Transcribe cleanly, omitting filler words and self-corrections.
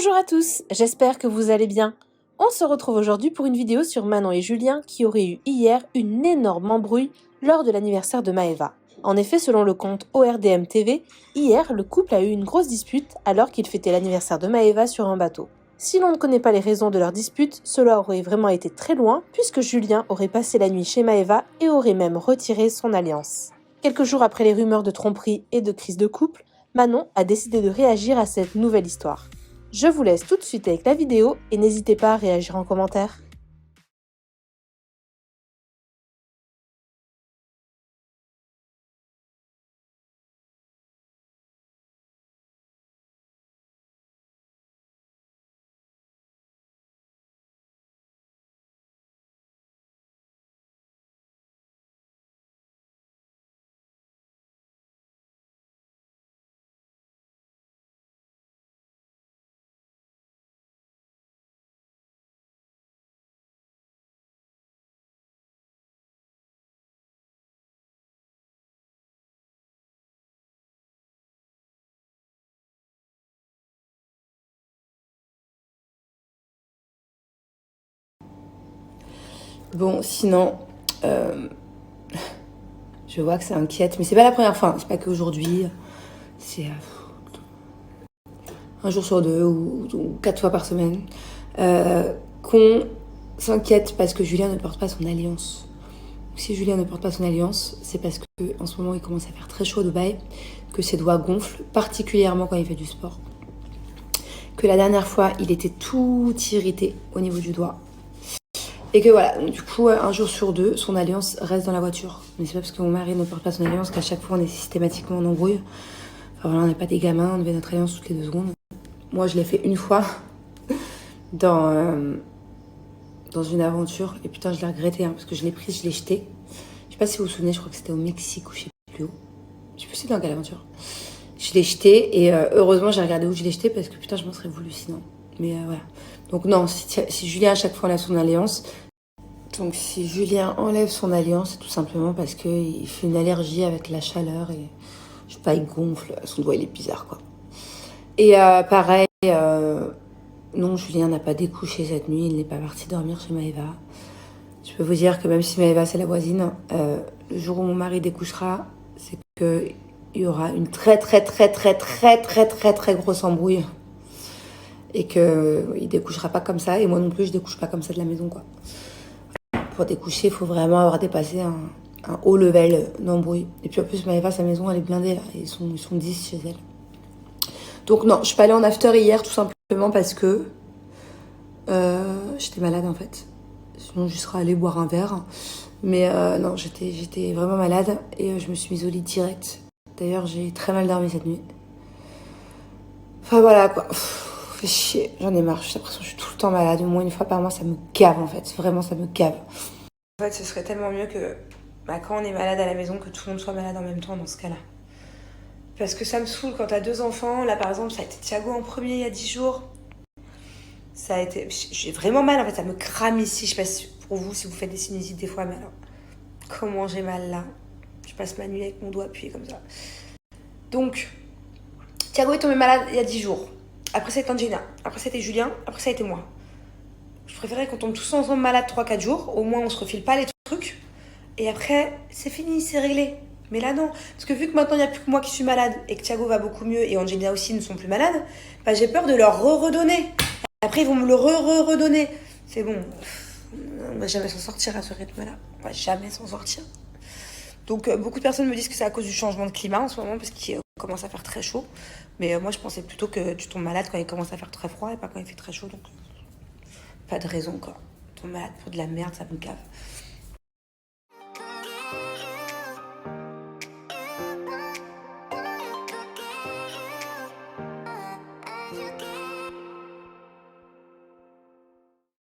Bonjour à tous, j'espère que vous allez bien. On se retrouve aujourd'hui pour une vidéo sur Manon et Julien qui auraient eu hier une énorme embrouille lors de l'anniversaire de Maëva. En effet, selon le compte ORDM TV, hier, le couple a eu une grosse dispute alors qu'il fêtait l'anniversaire de Maëva sur un bateau. Si l'on ne connaît pas les raisons de leur dispute, cela aurait vraiment été très loin puisque Julien aurait passé la nuit chez Maëva et aurait même retiré son alliance. Quelques jours après les rumeurs de tromperie et de crise de couple, Manon a décidé de réagir à cette nouvelle histoire. Je vous laisse tout de suite avec la vidéo et n'hésitez pas à réagir en commentaire. Bon, sinon, je vois que ça inquiète, mais c'est pas la première fois, c'est pas qu'aujourd'hui, c'est un jour sur deux ou 4 fois par semaine, qu'on s'inquiète parce que Julien ne porte pas son alliance. Si Julien ne porte pas son alliance, c'est parce que en ce moment il commence à faire très chaud à Dubaï, que ses doigts gonflent, particulièrement quand il fait du sport. Que la dernière fois, il était tout irrité au niveau du doigt. Et que voilà, donc du coup, un jour sur deux, son alliance reste dans la voiture. Mais c'est pas parce que mon mari ne porte pas son alliance qu'à chaque fois on est systématiquement en embrouille. Enfin voilà, on n'est pas des gamins, on devait notre alliance toutes les 2 secondes. Moi, je l'ai fait une fois dans une aventure. Et putain, je l'ai regretté, hein, parce que je l'ai prise, je l'ai jetée. Je sais pas si vous vous souvenez, je crois que c'était au Mexique ou je sais plus où. Je sais plus c'est dans quelle aventure. Je l'ai jetée et heureusement, j'ai regardé où je l'ai jetée parce que putain, je m'en serais voulu sinon. Mais voilà. Donc non, si Julien à chaque fois enlève son alliance... Donc si Julien enlève son alliance, c'est tout simplement parce qu'il fait une allergie avec la chaleur et je sais pas, il gonfle, son doigt il est bizarre quoi. Et pareil, non, Julien n'a pas découché cette nuit, il n'est pas parti dormir chez Maëva. Je peux vous dire que même si Maëva c'est la voisine, le jour où mon mari découchera, c'est qu'il y aura une très grosse embrouille. Et qu'il découchera pas comme ça, et moi non plus je découche pas comme ça de la maison quoi. Pour découcher, il faut vraiment avoir dépassé un haut level d'embrouille. Et puis en plus, Maëva, sa maison, elle est blindée là. Ils sont 10 chez elle. Donc non, je suis pas allée en after hier tout simplement parce que j'étais malade en fait. Sinon, je serais allée boire un verre. Mais non, j'étais vraiment malade et je me suis mise au lit direct. D'ailleurs, j'ai très mal dormi cette nuit. Enfin voilà quoi. Fait chier, j'en ai marre. J'ai l'impression que je suis tout le temps malade. Au moins une fois par mois, ça me gave en fait. Vraiment, ça me gave. En fait, ce serait tellement mieux que quand on est malade à la maison, que tout le monde soit malade en même temps dans ce cas-là. Parce que ça me saoule quand t'as 2 enfants. Là, par exemple, ça a été Thiago en premier il y a 10 jours. Ça a été... J'ai vraiment mal, en fait, ça me crame ici. Je sais pas si pour vous, si vous faites des sinusites des fois, mais alors, comment j'ai mal là. Je passe ma nuit avec mon doigt appuyé comme ça. Donc, Thiago est tombé malade il y a 10 jours. Après, c'était Angina. Après, c'était Julien. Après, ça a été moi. Je préférais qu'on tombe tous ensemble malades 3-4 jours. Au moins, on se refile pas les trucs. Et après, c'est fini, c'est réglé. Mais là, non. Parce que vu que maintenant, il n'y a plus que moi qui suis malade et que Thiago va beaucoup mieux et Angelina aussi ne sont plus malades, bah, j'ai peur de leur redonner. Après, ils vont me le redonner. C'est bon. On va jamais s'en sortir à ce rythme-là. On va jamais s'en sortir. Donc, beaucoup de personnes me disent que c'est à cause du changement de climat en ce moment parce qu'il commence à faire très chaud. Mais moi, je pensais plutôt que tu tombes malade quand il commence à faire très froid et pas quand il fait très chaud. Donc, pas de raison, quoi. Tu tombes malade pour de la merde, ça me cave.